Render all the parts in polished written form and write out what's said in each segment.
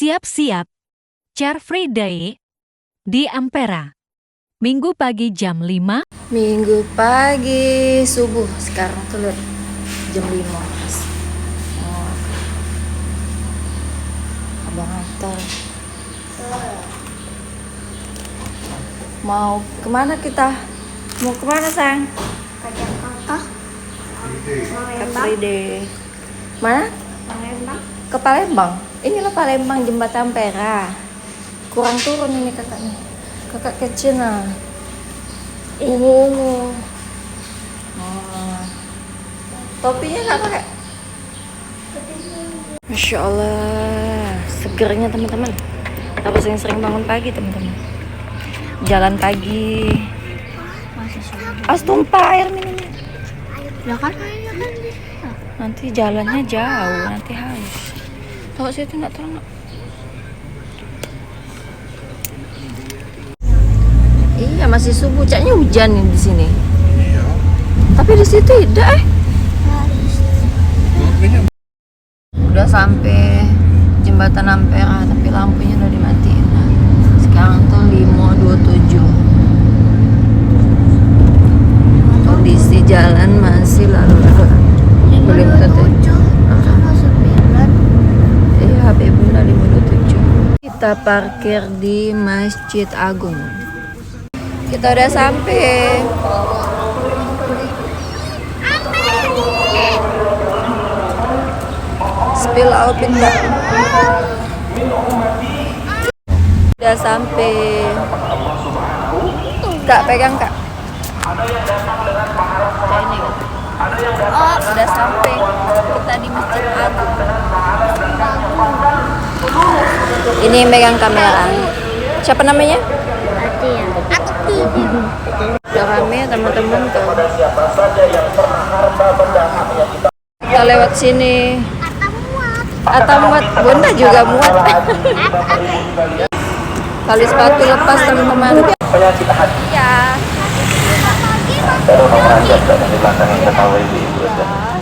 Siap-siap. Car Free Day di Ampera. Minggu pagi jam 5. Minggu pagi subuh sekarang tuh lihat jam 5. Oh, abang antar. Mau kemana kita? Mau kemana sayang? Ke Jakarta. Car Free Day. Mana? Palembang. Ke Palembang. Inilah Palembang, Jembatan Ampera. Kurang turun ini kakaknya. Kakak kecil nah. Ungu. Oh. Topinya nggak pakai? Masya Allah, segernya teman-teman. Harus sering-sering bangun pagi teman-teman. Jalan pagi. As tumpah air minumnya. Ya kan airnya kan di sana. Nanti jalannya jauh, nanti haus. Tahu situ nggak terang. Iya masih subuh, caknya hujan nih di sini. Iya. Tapi di situ tidak Udah sampai jembatan Ampera, tapi lampunya udah dimatiin. Nah, sekarang tuh 5.27. Kondisi jalan masih lalu-lalang. Belum tentu. Sama 9. Iya, HP Bunda 5.27. Kita parkir di Masjid Agung. Kita udah sampai. Spill out pindah. Udah sampai. Kak pegang kak. Oh, udah sampai. Kita di Masjid Agung. Ini megang kamera. Siapa namanya? Atia. Aku tidur. Udah rame teman-teman tuh. Kita lewat sini. Atau muat, Bunda juga muat. Tali sepatu lepas teman-teman. Iya.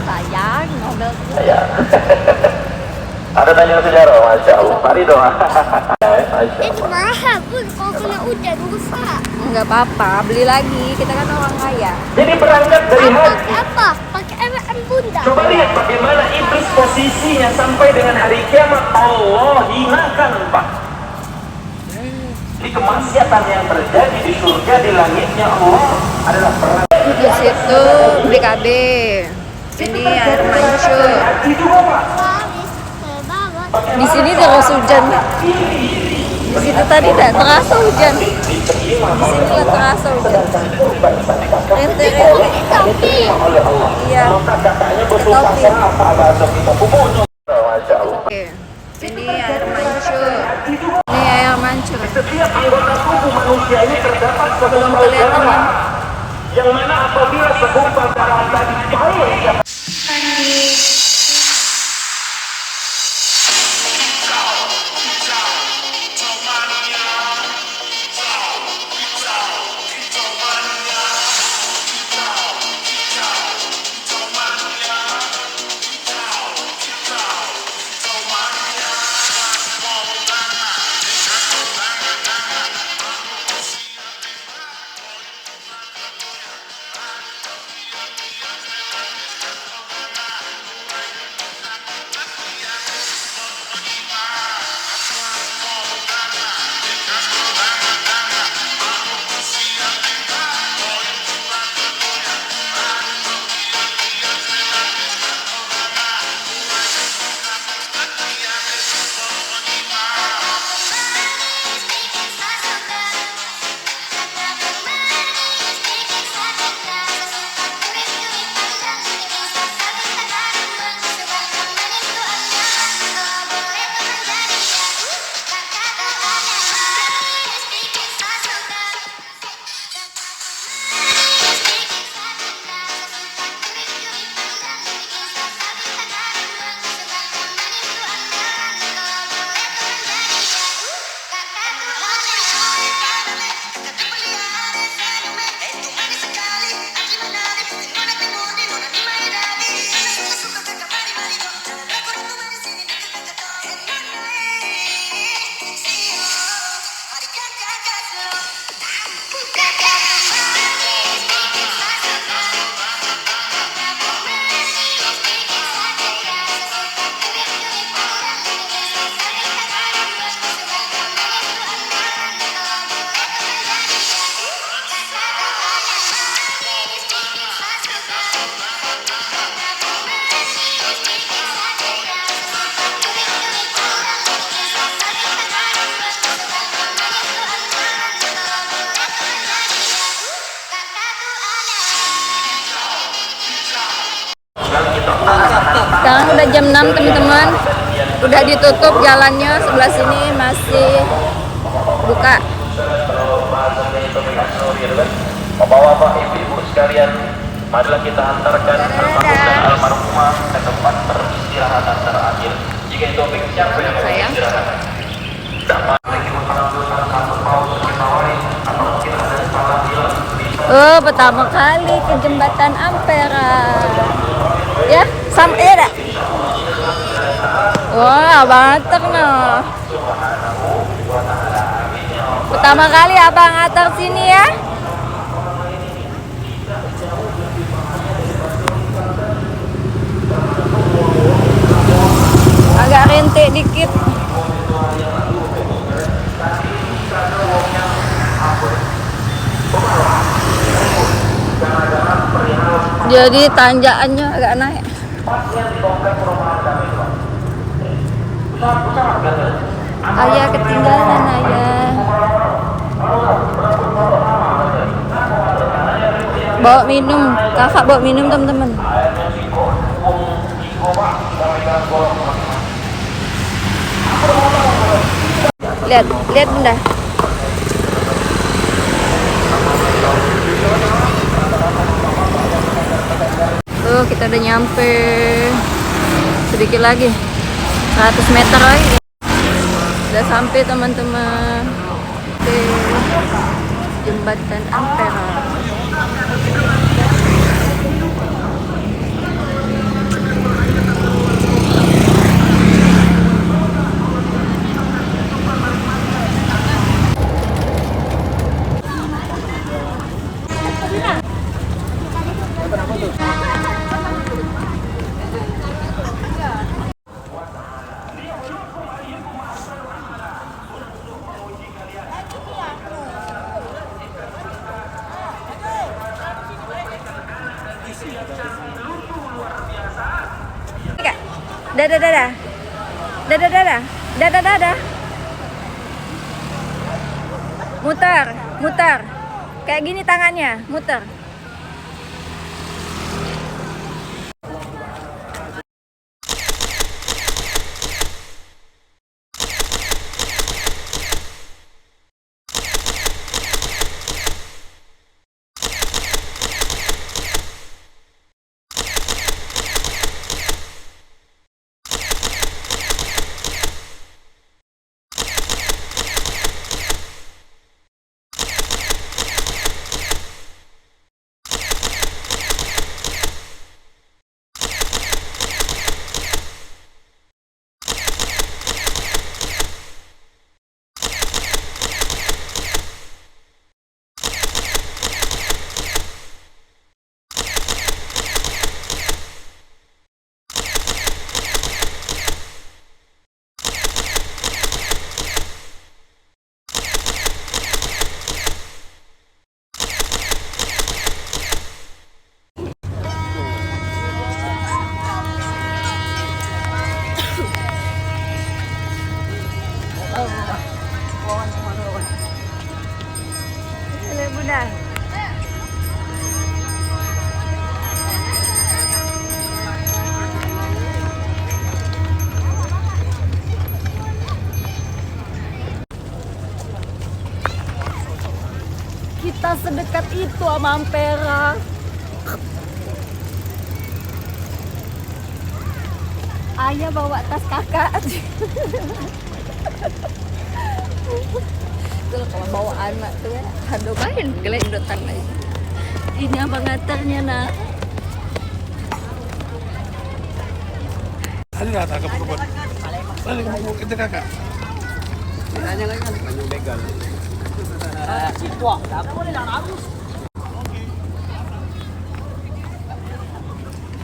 Sayang, ngomel terus. Ada tanya sejarah, Masya Allah. Mari dong. Itu mahal pun kalau kena hujan rusak. Enggak apa-apa, beli lagi. Kita kan orang kaya. Jadi berangkat dari haji. Pakai apa? Pakai MM Bunda. Coba lihat bagaimana iblis posisinya sampai dengan hari kiamat. Allah hinakan, Pak. Jadi kemaksiatan yang terjadi di surga, di langitnya Allah adalah perang. Di situ BKB. Sini air mancur. Baris ke bawah. Di sini terus hujan. Di situ tadi tidak terasa hujan. Di sini lah terasa hujan. Rente-rente. Topi. Iya. Topi. Masya Allah. Oke. Ini air mancur. Ini air mancur. Setiap anggota tubuh manusia ini terdapat suatu Belum kelihatan ya. yang mana apabila segumpal darah tadi cair, jam 6 teman-teman. Udah ditutup jalannya, sebelah sini masih buka. Bapak-bapak, ibu-ibu sekalian, marilah kita hantarkan almarhum dan almarhumah ke tempat peristirahatan terakhir. Jika itu siapa yang mau istirahat? Oh, pertama kali ke jembatan Ampera. Ya, sampai dah. Wah, banter noh. Pertama kali abang atar sini ya. Agak rentek dikit. Jadi tanjakannya agak naik. Ayah ketinggalan ayah. Bawa minum, kakak bawa minum teman-teman. Lihat, lihat bunda. Tuh kita udah nyampe. Sedikit lagi, 100 meter lagi. Udah sampai teman-teman. Oke, jembatan Ampera. Dadah dadah. Dadah dadah. Dadah dadah. Muter, muter. Kayak gini tangannya, muter. Lihat bunda. Kita sedekat itu sama Ampera. Ayah bawa tas kakak. Tuh kalau bawa anak tuh ya, aduh main gelendotan lagi. Ini abang ngantarnya nak. Ada nggak tak keperluan? Balik mau kita kakak. Tanya lagi kan banyak begal.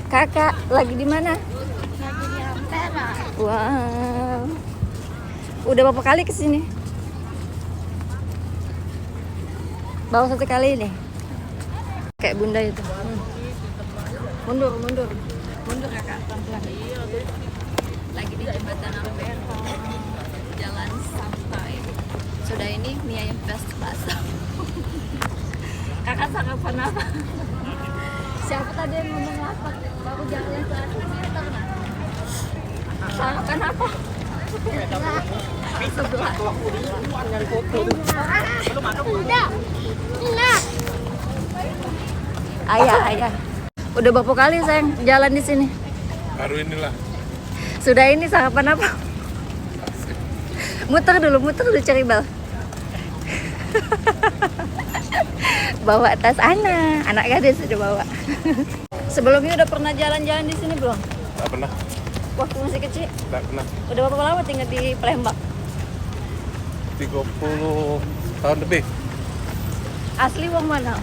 Kakak lagi di mana? Lagi di Ampera. Wow. Udah berapa kali kesini? Baru satu kali ini. Kayak bunda itu. Mundur, mundur. Mundur kakak, pelan-pelan. Lagi di jembatan Ampera. Jalan sampai. Sudah ini mie ayam best bakso. Kakak sarapan apa? Siapa tadi yang ngomong lapar? Baru jalan 100 meter nah. Sarapan apa? Sebelah. Udah. Enak. Ayah. Udah berapa kali sayang jalan di sini? Baru inilah. Sudah ini sarapan apa? Muter dulu cari bal. Bawa tas anak gadis sudah bawa. Sebelumnya udah pernah jalan-jalan di sini belum? Tak pernah. Waktu masih kecil? Tak pernah. Udah berapa lama tinggal di Palembang? 30 tahun lebih. Asli wong mana?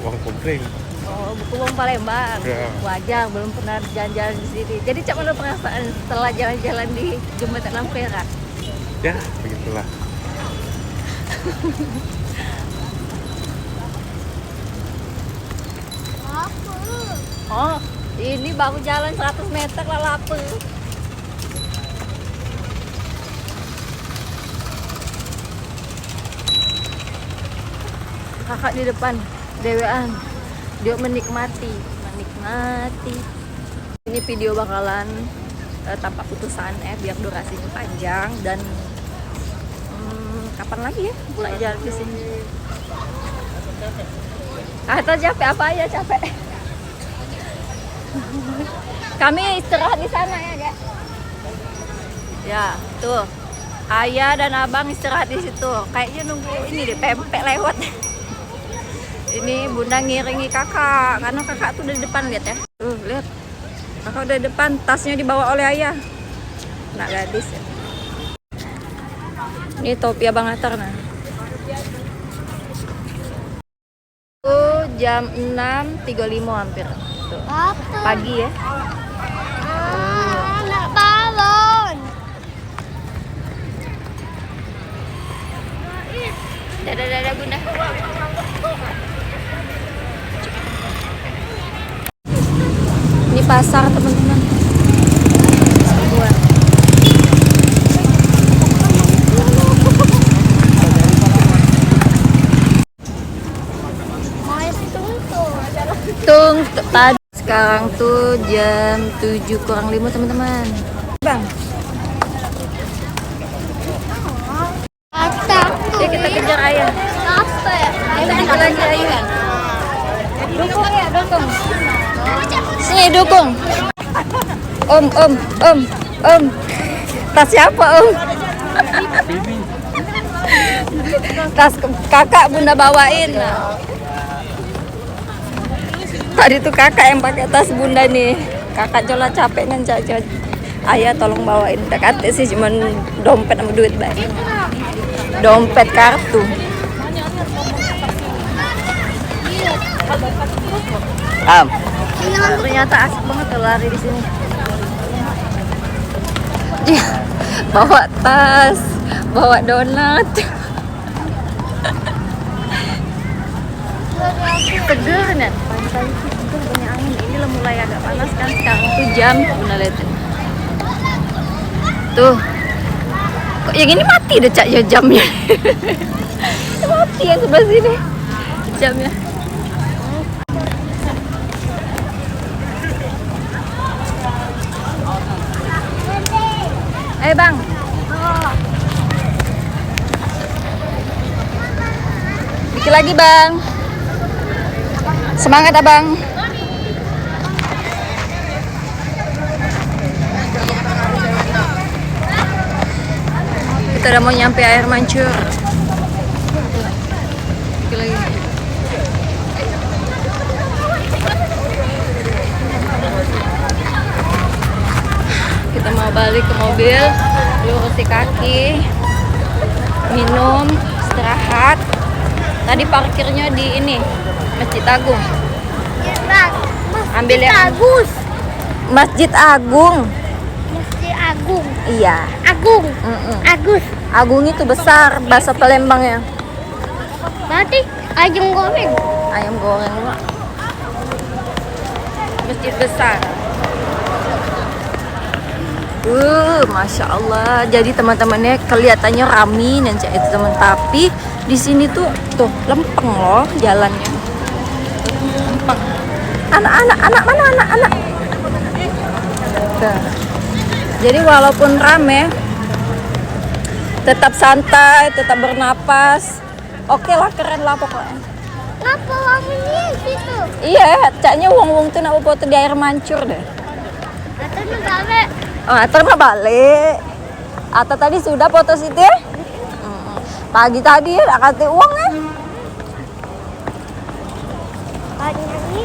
Uang kompling. Oh, buku wong Palembang. Ya. Wajar, belum pernah jalan-jalan di sini. Jadi cak mana perasaan setelah jalan-jalan di Jembatan Ampera? Ya, begitulah. Oh, ini baru jalan 100 meter lah lapar. Kakak di depan, dewean. Dia menikmati. Ini video bakalan tanpa putusan biar durasinya panjang dan kapan lagi ya mulai jalan ke sini. Atau capek apa aja capek. Kami istirahat di sana ya, Kak. Ya, tuh. Ayah dan abang istirahat di situ. Kayaknya nunggu ini deh, pempek lewat. Ini bunda ngiringi kakak, karena kakak tuh udah di depan, lihat ya. Tuh, lihat. Kakak udah di depan, tasnya dibawa oleh ayah. Nak gadis ya. Ini topi abang Atar nah. Tuh, jam 6.35 hampir. Tuh. Apa? Pagi ya. Anak balon. Dadah bunda. Ini pasar teman-teman. Buat. Tadi sekarang tuh jam 7:05 teman-teman. Bang. Takut. Ya kita kejar ayah. Apa ya? Kita kejar lagi ayah. Dukung ya, dukung. Sini dukung. Om. Tas siapa om? Tas kakak bunda bawain. Tadi tuh kakak yang pakai tas bunda nih. Kakak jola capek kan cacat. Ayah tolong bawain. Dekat sih cuman dompet sama duit baik. Dompet kartu. Ternyata asik banget tuh lari di sini. Dia bawa tas, bawa donat. Seger nih, pagi-pagi seger banyak angin. Ini lah mulai agak panas kan sekarang tuh jam, bunda lihat tuh. Kok yang ini mati deh cak ya jamnya. Mati yang sebelah sini jamnya. Bang. Dikit lagi bang. Semangat abang. Kita udah mau nyampe air mancur. Dikit lagi. Kita mau balik ke mobil, lurusi kaki, minum, istirahat. Tadi parkirnya di ini, Masjid Agung. Ambil yang Bagus. Masjid Agung. Masjid Agung. Iya. Agung. Agus. Agung itu besar bahasa Palembangnya. Berarti ayam goreng. Ayam goreng Mak. Masjid besar. Masya Allah. Jadi teman-temannya kelihatannya rame dan itu teman, tapi di sini tuh lempeng loh jalannya. Lempeng. Anak-anak mana anak-anak? Tuh. Jadi walaupun rame, tetap santai, tetap bernapas. Oke lah, keren lah pokoknya. Ngapa lamanya situ? Iya, caknya wong-wong tuh nak foto di air mancur deh. Atau balik? Oh, atar mah balik. Ata tadi sudah foto situ ya? Pagi tadi ya, kasih uang ya? Pagi ini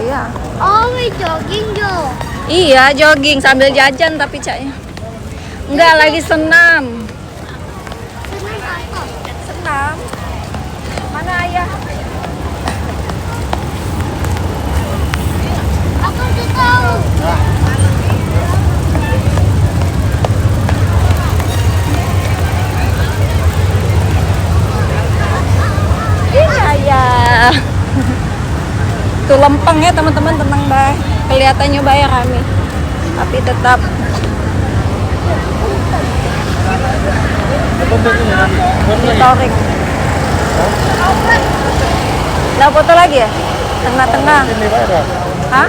Iya. oh, we jogging Jo. Iya, jogging sambil jajan tapi caknya. Enggak, lagi senam. Senang apa? Senam. Mana ayah? Aku udah tahu. Ini ayah. Tuh lempeng ya teman-teman, tenang bah. Kelihatannya bayar rame. Tapi tetap monitoring. Nah, foto lagi ya? Tengah-tengah. Hah?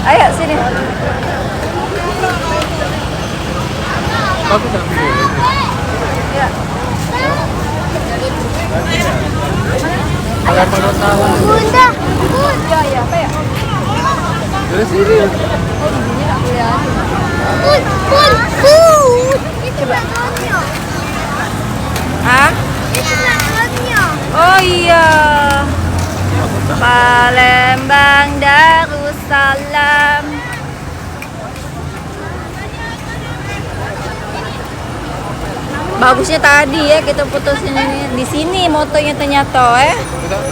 Ayo sini. Ya. Bunda, Ya, ya, apa ya? Dari sini. Itu balonnya. Hah? Itu balonnya. Oh iya. Palembang Darussalam. Bagusnya tadi ya kita putusin ini di sini motonya ternyata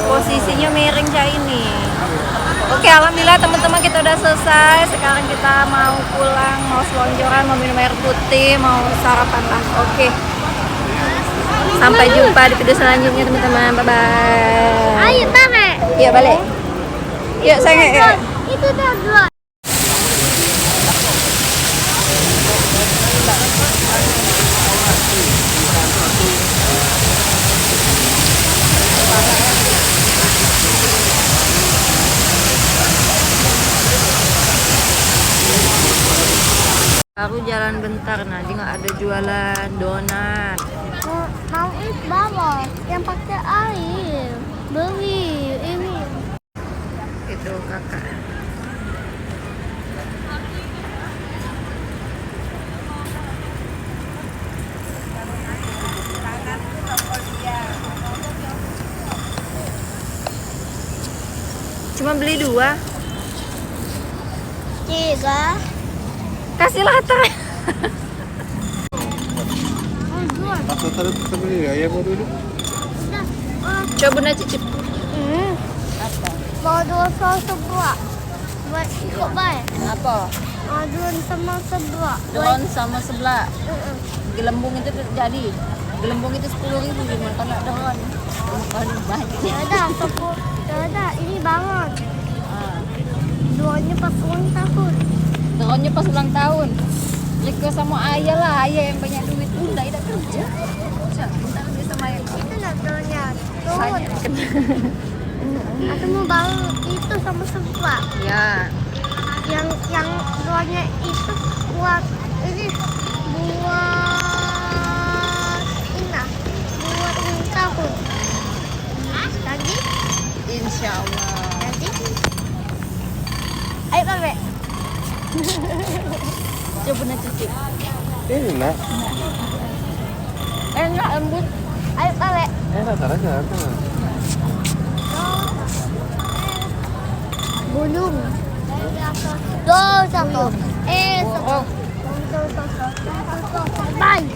posisinya miring kayak ini. Oke, alhamdulillah teman-teman kita udah selesai. Sekarang kita mau pulang, mau selonjoran, mau minum air putih, mau sarapan lah. Oke. Sampai jumpa di video selanjutnya teman-teman. Bye bye. Ayo balik. Iya balik. Yuk sayang. Yuk. Itu dah dua. Baru jalan bentar, Nadi nggak ada jualan donat. Mau es bawah yang pakai air. Beli ini. Itu kakak. Cuma beli 2. 3. Kasih latar. Atau taruh kita beli ayam dulu. Coba Bunda cicip. Mau 2 saus sebuah. Buat ikut baik. Apa? Adun sama sebuah. Delon sama sebelah. Gelembung itu jadi. Gelembung itu 10.000 gimana kalau delon? Kalau banyak. Ya udah, ya udah, ini bangun. Duanya pas ulang tahun. Delonnya pas ulang tahun. Riko sama ayah lah, ayah yang banyak duit. Bunda tidak kerja. Bunda kerja sama ayah. Itu enggak duanya. Turun. Banyak. Aku mau bangun itu sama sebuah. Ya. Yang duanya itu buat ini buat buat ulang tahun. Lagi? Insya Allah. Nanti? Ayo Pak. Coba Bunda cicip. Enak. Enak lembut. Ayo Pak. Enak aja aku. Bulung. Dos satu. Oh. Bye.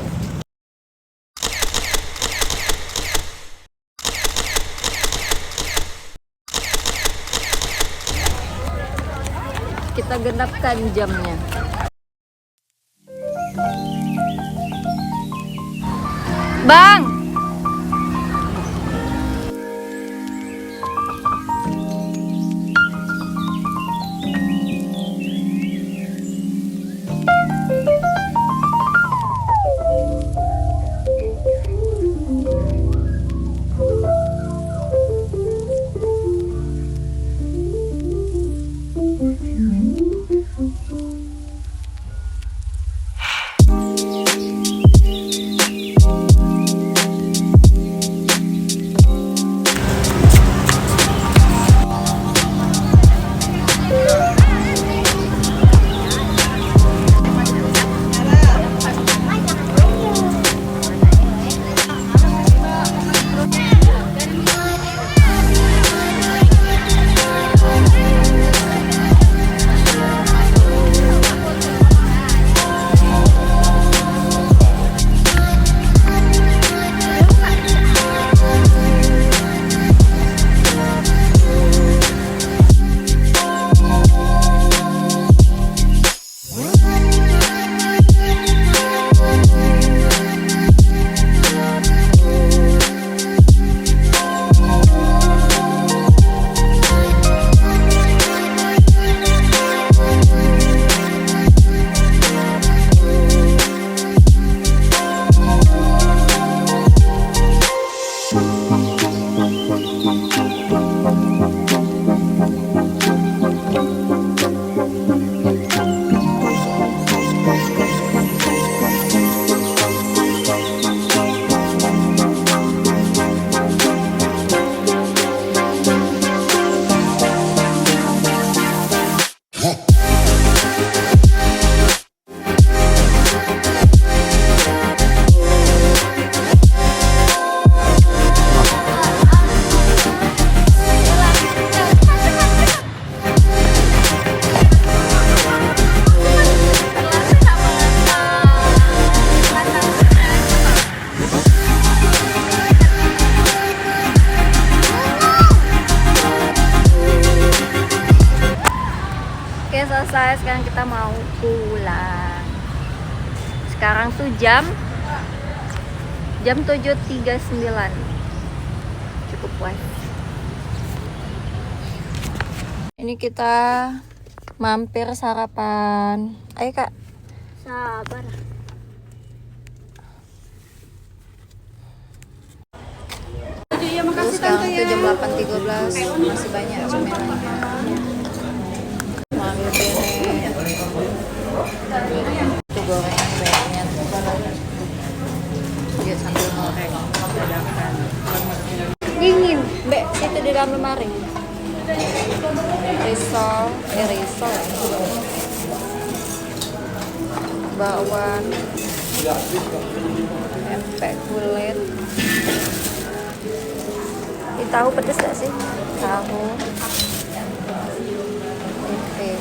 Kita genapkan jamnya. Bang. guys, sekarang kita mau pulang. Sekarang tuh jam 7.39. Cukup puas. Ini kita mampir sarapan. Ayo kak. Sabar. Terus sekarang tuh jam 8.13. Masih banyak cemilannya. Ambil piring. Itu gorengan banyak. Dia sambil goreng. Dadakan. Dingin. Mbak, itu di dalam lemari. Risol. Bakwan. Pempek kulit. Ini tahu pedes gak sih? Tahu. Oke.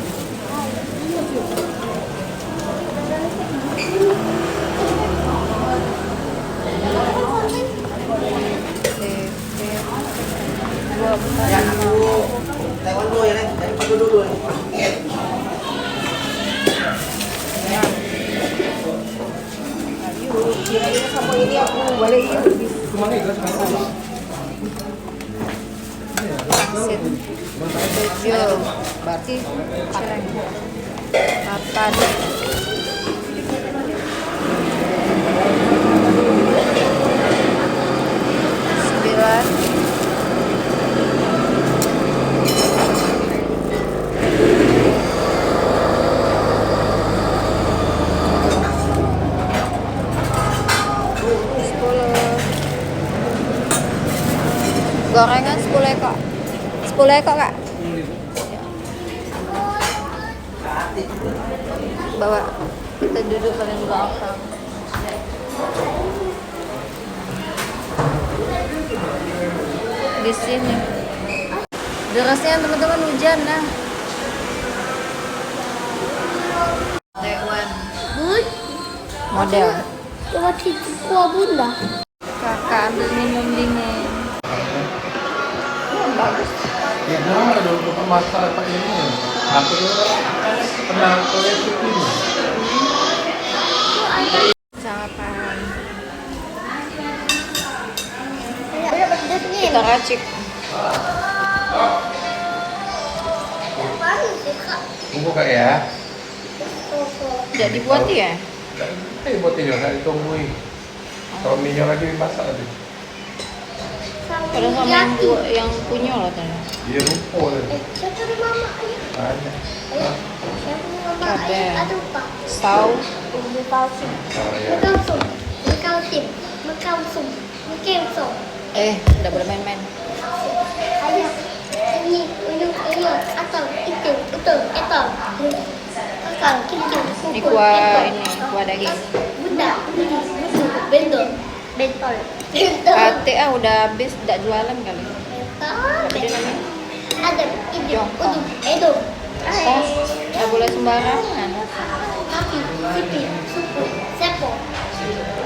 Pangsit 7 berarti cireng 8 9 gorengan 10 ekor. 10 ekor kak. Bawa, kita duduk paling belakang. Di sini. Derasnya teman-teman hujan nah. Taiwan Bun, model. coba cuci kuah bunda. Kakak ambil minum dingin. Bagus. Ya, ada beberapa masalah Pak ini. Aku juga pernah kuliah ini. Sarapan. Ada pedas nih. Kita racik. Panas sih kak. Tunggu kak ya. Tidak dibuat ya? Buat ini nggak ditungguin. Kalau minyak lagi dimasak lagi. Padahal sama yang punya lah tadi. Iya lupa. Siapa nih mama? Ayo. Banyak. Ayo. Siapa nih mama? Cabai. Ayo. Aduh pak. Saus. Mengkalsum. Oh ya. Mengkalsum. Mengkalsum. Mengkalsum. Mengkalsum. Udah boleh main-main. Ayo. Ini atau itu. Akal, kincu. Ini kuah daging. Bunda. Bentol. Bentol. Kate udah habis, tidak jualan kali. Apa dia namanya? Ada ini. Jongkong. Edo. Oh, nggak boleh sembarangan. Tapi, sipi, supu, sepo.